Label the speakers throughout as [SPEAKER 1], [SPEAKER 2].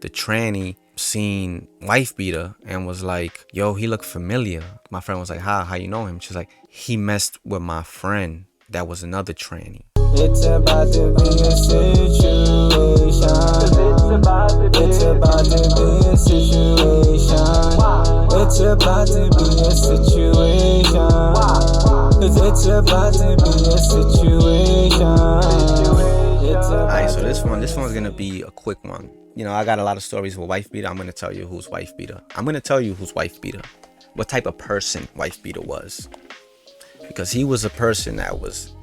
[SPEAKER 1] the tranny seen wife beater and was like, yo, he looked familiar. My friend was like, how you know him? She's like, he messed with my friend that was another tranny.
[SPEAKER 2] It's about to be a situation. It's about to be a situation. It's about to be a situation. It's about to be a situation.
[SPEAKER 1] Alright, so this one's gonna be a quick one. You know, I got a lot of stories with wife beater. I'm gonna tell you who's wife beater. I'm gonna tell you who's wife beater. What type of person wife beater was. Because he was a person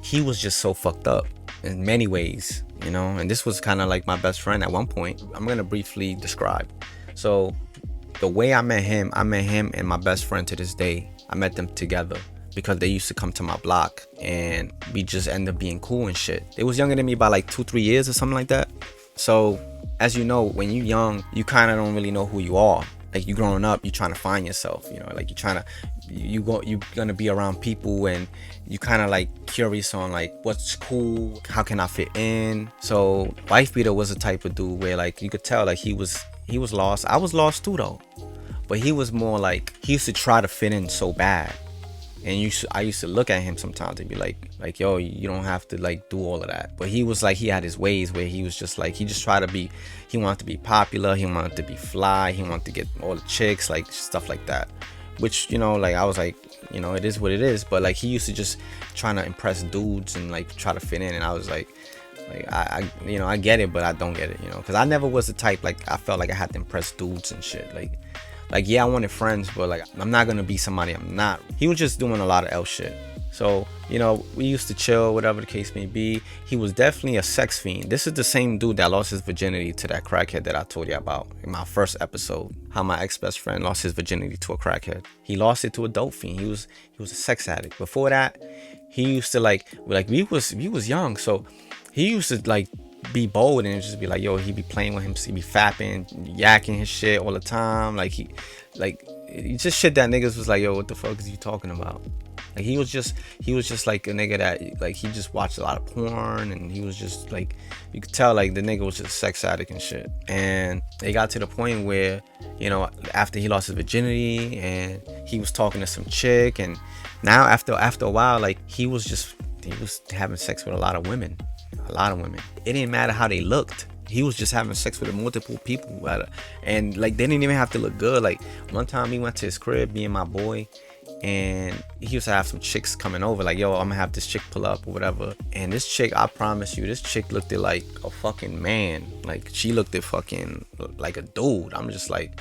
[SPEAKER 1] he was just so fucked up in many ways, you know. And this was kind of like my best friend at one point. I'm gonna briefly describe. So the way I met him and my best friend to this day. I met them together because they used to come to my block and we just ended up being cool and shit. They was younger than me by like 2-3 years or something like that. So as you know, when you young, you kind of don't really know who you are. Like, you growing up, you trying to find yourself, you know, like you're gonna be around people and you kind of like curious on like what's cool, how can I fit in. So wife beater was a type of dude where like you could tell like he was lost. I was lost too though, but he was more like, he used to try to fit in so bad. And I used to look at him sometimes and be like, yo, you don't have to like do all of that. But he was like, he had his ways where he was just like, he wanted to be popular. He wanted to be fly. He wanted to get all the chicks, like stuff like that. Which, you know, like I was like, you know, it is what it is. But like he used to just trying to impress dudes and like try to fit in. And I was like I you know, I get it, but I don't get it, you know, because I never was the type, like I felt like I had to impress dudes and shit. Like, yeah, I wanted friends, but like, I'm not gonna be somebody I'm not. He was just doing a lot of L shit. So, you know, we used to chill, whatever the case may be. He was definitely a sex fiend. This is the same dude that lost his virginity to that crackhead that I told you about in my first episode. How my ex-best friend lost his virginity to a crackhead. He lost it to a dope fiend. He was a sex addict. Before that, he used to like we was young, so he used to like be bold and just be like, yo, he be playing with him, he be fapping, yakking his shit all the time. Like he just shit that niggas was like, yo, what the fuck is you talking about? Like he was just like a nigga that like he just watched a lot of porn, and he was just like, you could tell like the nigga was just a sex addict and shit. And they got to the point where, you know, after he lost his virginity and he was talking to some chick, and now after a while, like he was having sex with a lot of women. It didn't matter how they looked. He was just having sex with multiple people, and like they didn't even have to look good. Like one time we went to his crib, me and my boy, and he used to have some chicks coming over, like, yo, I'm gonna have this chick pull up or whatever. And this chick, I promise you, this chick looked at like a fucking man. Like she looked at fucking like a dude. I'm just like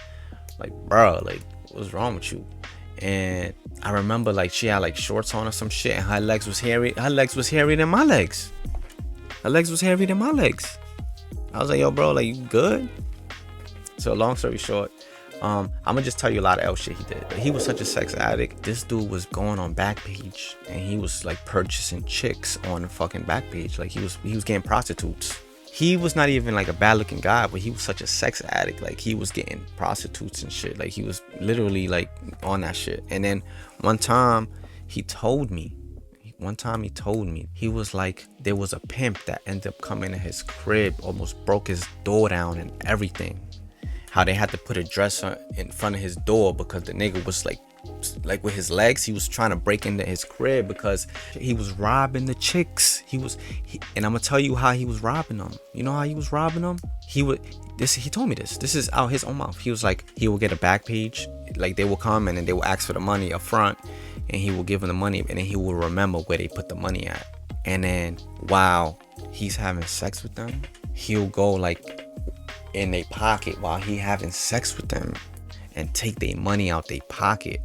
[SPEAKER 1] bro, like what's wrong with you? And I remember like she had like shorts on or some shit, and her legs was hairy than my legs. Her legs was hairy than my legs. I was like, yo, bro, like, you good? So long story short, I'm gonna just tell you a lot of L shit he did. He was such a sex addict. This dude was going on Backpage, and he was like purchasing chicks on the fucking Backpage. Like he was getting prostitutes. He was not even like a bad looking guy, but he was such a sex addict. Like he was getting prostitutes and shit. Like he was literally like on that shit. And then one time he told me, he was like, there was a pimp that ended up coming to his crib, almost broke his door down and everything. How they had to put a dresser in front of his door because the nigga was like with his legs, he was trying to break into his crib because he was robbing the chicks. And I'm gonna tell you how he was robbing them. You know how he was robbing them? He told me this is out his own mouth. He was like, he will get a Backpage, like they will come and then they will ask for the money up front, and he will give them the money, and then he will remember where they put the money at. And then while he's having sex with them, he'll go like in their pocket while he having sex with them and take their money out their pocket,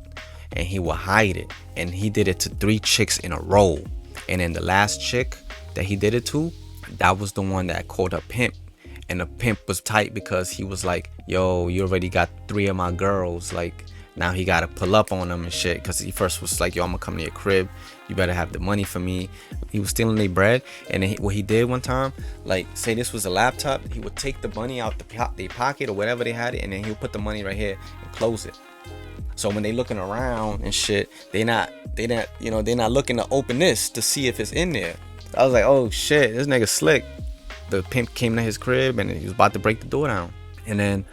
[SPEAKER 1] and he will hide it. And he did it to 3 chicks in a row. And then the last chick that he did it to, that was the one that called her pimp. And the pimp was tight because he was like, yo, you already got 3 of my girls, like now he gotta pull up on them and shit. Cause he first was like, yo, I'm gonna come to your crib, you better have the money for me. He was stealing their bread. And then what he did one time, like say this was a laptop, he would take the money out their pocket or whatever they had it, and then he'll put the money right here and close it. So when they looking around and shit, they not looking to open this to see if it's in there. I was like, oh shit, this nigga slick. The pimp came to his crib and he was about to break the door down. And then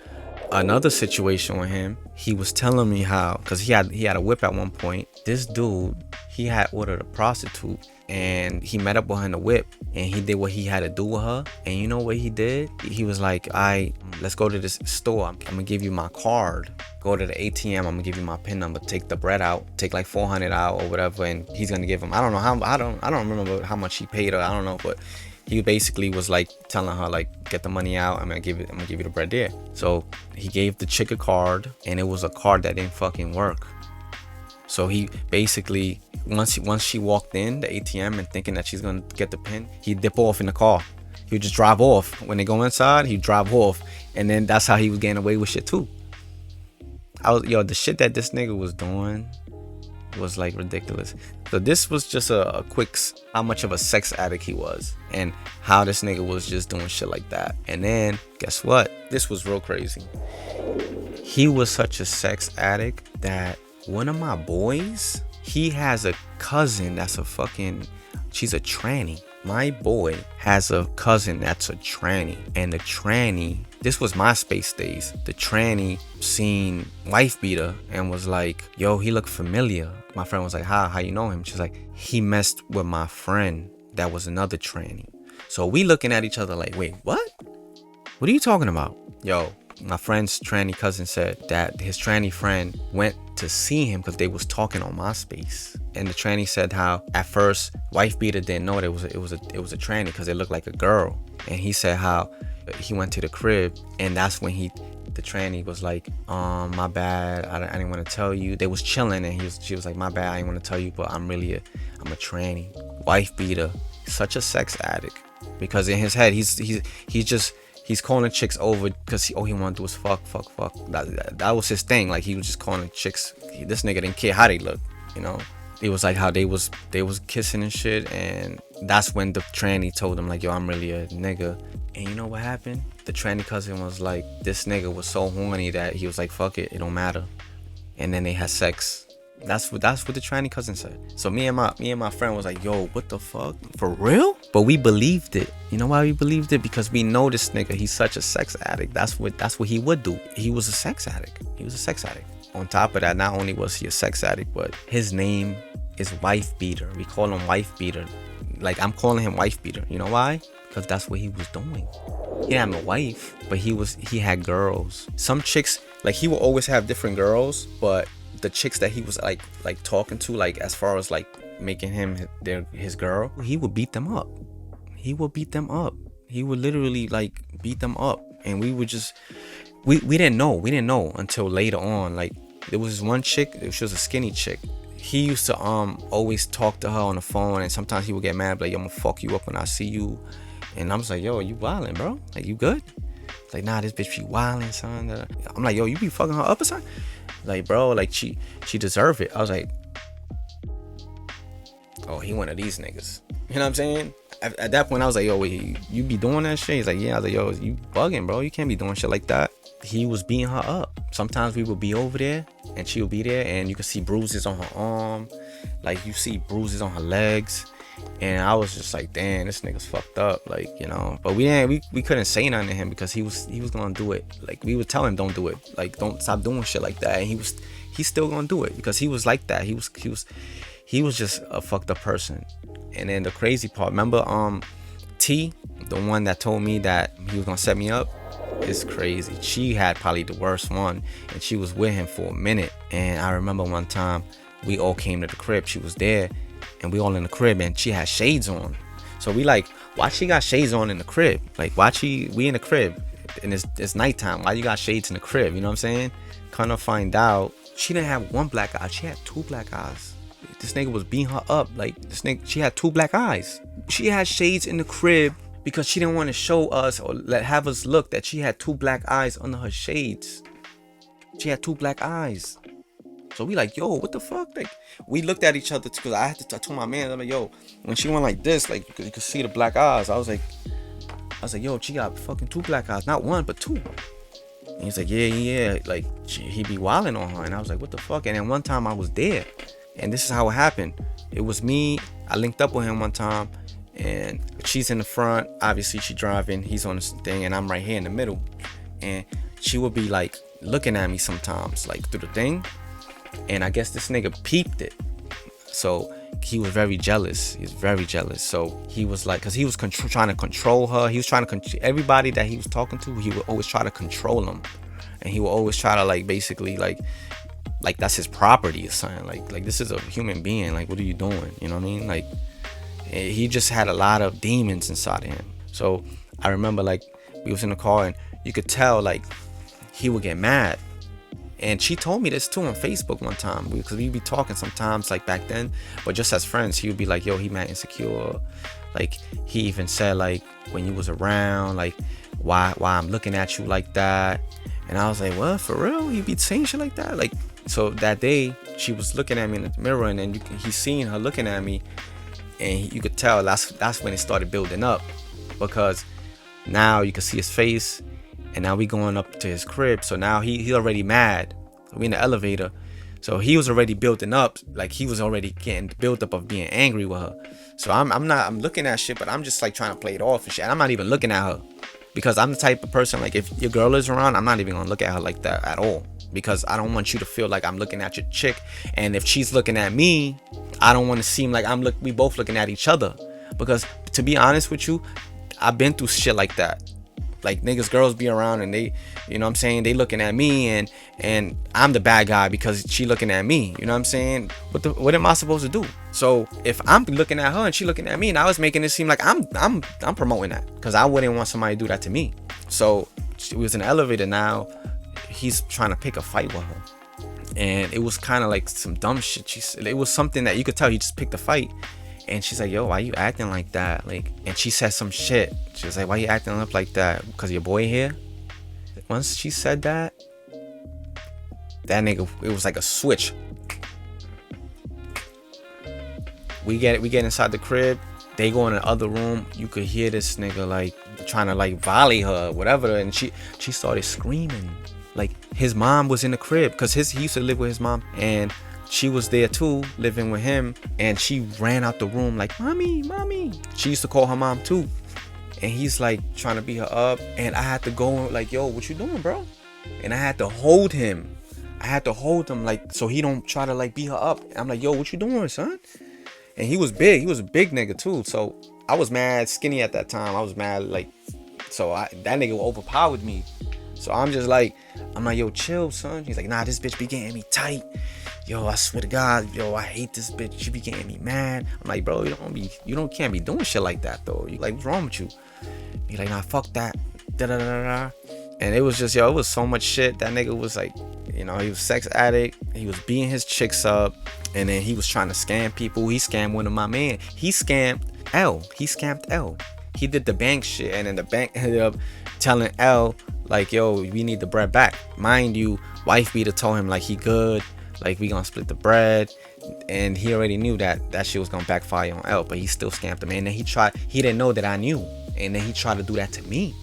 [SPEAKER 1] another situation with him, he was telling me how, because he had a whip at one point. This dude, he had ordered a prostitute, and he met up with her in the whip, and he did what he had to do with her. And you know what he did? He was like, let's go to this store. I'm gonna give you my card. Go to the ATM. I'm gonna give you my PIN number. Take the bread out. Take like 400 out or whatever, and he's gonna give him. I don't know how. I don't remember how much he paid her. I don't know, but he basically was like telling her, like, get the money out. I'm gonna give you the bread there. So he gave the chick a card, and it was a card that didn't fucking work. So he basically, once she walked in the ATM and thinking that she's gonna get the pin, he'd dip off in the car. He would just drive off. When they go inside, he'd drive off, and then that's how he was getting away with shit too. The shit that this nigga was doing was like ridiculous. So this was just a quick how much of a sex addict he was, and how this nigga was just doing shit like that. And then guess what? This was real crazy. He was such a sex addict that one of my boys, he has a cousin that's she's a tranny. My boy has a cousin that's a tranny, and the tranny, this was MySpace days, the tranny seen Wife Beater and was like, yo, he looked familiar. My friend was like, how you know him? She's like, he messed with my friend that was another tranny. So we looking at each other like, wait, what are you talking about? Yo, my friend's tranny cousin said that his tranny friend went to see him because they was talking on MySpace, and the tranny said how at first Wife Beater didn't know that it was a tranny because it looked like a girl, and he said how he went to the crib, and that's when the tranny was like, my bad, I didn't want to tell you. They was chilling, and she was like, my bad, I didn't want to tell you, but I'm a tranny. Wife Beater, such a sex addict, because in his head he's calling chicks over because all he wanted to do was fuck. That was his thing. Like, he was just calling chicks. This nigga didn't care how they looked, you know. It was like how they was kissing and shit, and that's when the tranny told him like, yo, I'm really a nigga. And you know what happened? The tranny cousin was like, this nigga was so horny that he was like, fuck it don't matter. And then they had sex. That's what the tranny cousin said. So me and my friend was like, yo, what the fuck? For real? But we believed it. You know why we believed it? Because we know this nigga, he's such a sex addict. That's what he would do. He was a sex addict. On top of that, not only was he a sex addict, but his name is Wife Beater. We call him Wife Beater. Like, I'm calling him Wife Beater. You know why? Because that's what he was doing. He didn't have a wife, but he had girls. Some chicks, like, he would always have different girls, but the chicks that he was like talking to, like, as far as like making him his girl, he would beat them up. He would literally like beat them up, and we would just we didn't know until later on. Like, there was this one chick, she was a skinny chick. He used to always talk to her on the phone, and sometimes he would get mad, like, yo, I'm gonna fuck you up when I see you. And I'm just like, yo, you wildin', bro? Like, you good? Like, nah, this bitch be wildin', son. I'm like, yo, you be fucking her up or something? Like, bro, like, she deserved it. I was like, oh, he one of these niggas. You know what I'm saying? At that point, I was like, yo, wait, you be doing that shit? He's like, yeah. I was like, yo, you bugging, bro. You can't be doing shit like that. He was beating her up. Sometimes we would be over there, and she would be there, and you could see bruises on her arm. Like, you see bruises on her legs. And I was just like, damn, this nigga's fucked up, like, you know. But we couldn't say nothing to him because he was gonna do it. Like, we would tell him, don't do it, like, don't stop doing shit like that. And he's still gonna do it because he was like that. He was just a fucked up person. And then the crazy part, remember T, the one that told me that he was gonna set me up? It's crazy. She had probably the worst one, and she was with him for a minute. And I remember one time we all came to the crib. She was there, and we all in the crib, and she had shades on. So we like, why she got shades on in the crib? Like, we in the crib and it's nighttime. Why you got shades in the crib? You know what I'm saying? Kind of find out she didn't have one black eye. She had two black eyes. This nigga was beating her up. Like, she had two black eyes. She had shades in the crib because she didn't want to show us or have us look that she had two black eyes under her shades. She had two black eyes. So we like, yo, what the fuck? Like, we looked at each other because I told my man, I'm like, yo, when she went like this, like, you could see the black eyes. I was like, yo, she got fucking two black eyes, not one but two. And he's like, yeah, like, he be wilding on her. And I was like, what the fuck? And then one time I was there, and this is how it happened. It was me. I linked up with him one time, and she's in the front. Obviously, she driving. He's on this thing, and I'm right here in the middle. And she would be like looking at me sometimes, like through the thing, and I guess this nigga peeped it. So he was very jealous. He was very jealous. So he was like, cause he was trying to control her. He was trying to everybody that he was talking to. He would always try to control them, and he would always try to like basically like that's his property or something. Like this is a human being. Like, what are you doing? You know what I mean? Like, he just had a lot of demons inside of him. So I remember like we was in the car and you could tell like he would get mad. And she told me this too on Facebook one time, because we'd be talking sometimes like back then, but just as friends. He would be like, yo, he mad insecure. Like, he even said like, when you was around, like why I'm looking at you like that. And I was like, what, for real? He be saying shit like that? Like, so that day she was looking at me in the mirror, and then he seen her looking at me, and you could tell that's when it started building up, because now you could see his face. And now we going up to his crib. So now he already mad. We in the elevator. So he was already building up. Like, he was already getting built up of being angry with her. So I'm looking at shit, but I'm just like trying to play it off and shit. And I'm not even looking at her, because I'm the type of person, like, if your girl is around, I'm not even gonna look at her like that at all, because I don't want you to feel like I'm looking at your chick. And if she's looking at me, I don't want to seem like we both looking at each other. Because to be honest with you, I've been through shit like that. Like, niggas, girls be around and they, you know what I'm saying, they looking at me, and I'm the bad guy because she looking at me, you know what I'm saying? What am I supposed to do? So if I'm looking at her and she looking at me, now it's making it seem like I'm promoting that, because I wouldn't want somebody to do that to me. So she was in the elevator. Now he's trying to pick a fight with her, and it was kind of like some dumb shit. It was something that you could tell he just picked a fight. And she's like, yo, why you acting like that? Like, and she said some shit. She was like, why you acting up like that? Because your boy here? Once she said that nigga, it was like a switch. We get inside the crib. They go in the other room. You could hear this nigga like trying to like volley her, whatever. And she started screaming. Like, his mom was in the crib, because he used to live with his mom, and she was there too, living with him, and she ran out the room like, mommy. She used to call her mom too, and he's like trying to beat her up, and I had to go like, yo, what you doing, bro? And I had to hold him. Like, so he don't try to like beat her up. And I'm like, yo, what you doing, son? And he was big. He was a big nigga too. So I was mad skinny at that time. I was mad, like, so that nigga overpowered me. So I'm like, yo, chill, son. He's like, nah, this bitch be getting me tight. Yo, I swear to God, yo, I hate this bitch. She be getting me mad. I'm like, bro, you can't be doing shit like that though. You like, what's wrong with you? He's like, nah, fuck that. Da da da da. And it was just, yo, it was so much shit. That nigga was like, you know, he was sex addict. He was beating his chicks up, and then he was trying to scam people. He scammed one of my man. He scammed L. He did the bank shit, and then the bank ended up telling L like, yo, we need the bread back. Mind you, wife beater told him like, he good. Like, we gonna split the bread, and he already knew that shit was gonna backfire on L, but he still scammed him. And then he didn't know that I knew, and then he tried to do that to me.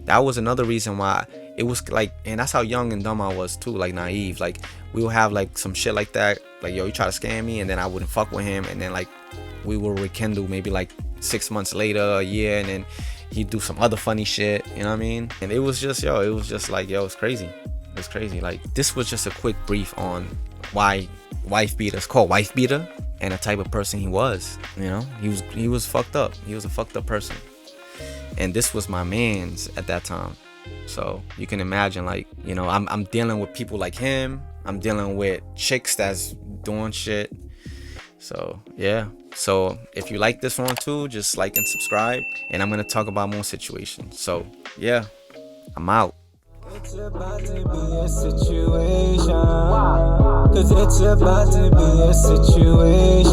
[SPEAKER 1] That was another reason why it was like, and that's how young and dumb I was too, like naive. Like, we would have like some shit like that, like, yo, you try to scam me, and then I wouldn't fuck with him, and then like we will rekindle maybe like 6 months later, a year, and then he'd do some other funny shit, you know what I mean? And it was just like, yo, it's crazy. It's crazy. Like, this was just a quick brief on why wife beater's called wife beater, and the type of person he was. You know, he was fucked up. He was a fucked up person, and this was my man's at that time. So you can imagine, like, you know, I'm dealing with people like him. I'm dealing with chicks that's doing shit. So yeah. So if you like this one too, just like and subscribe, and I'm gonna talk about more situations. So yeah, I'm out.
[SPEAKER 2] It's about to be a situation, 'cause it's about to be a situation.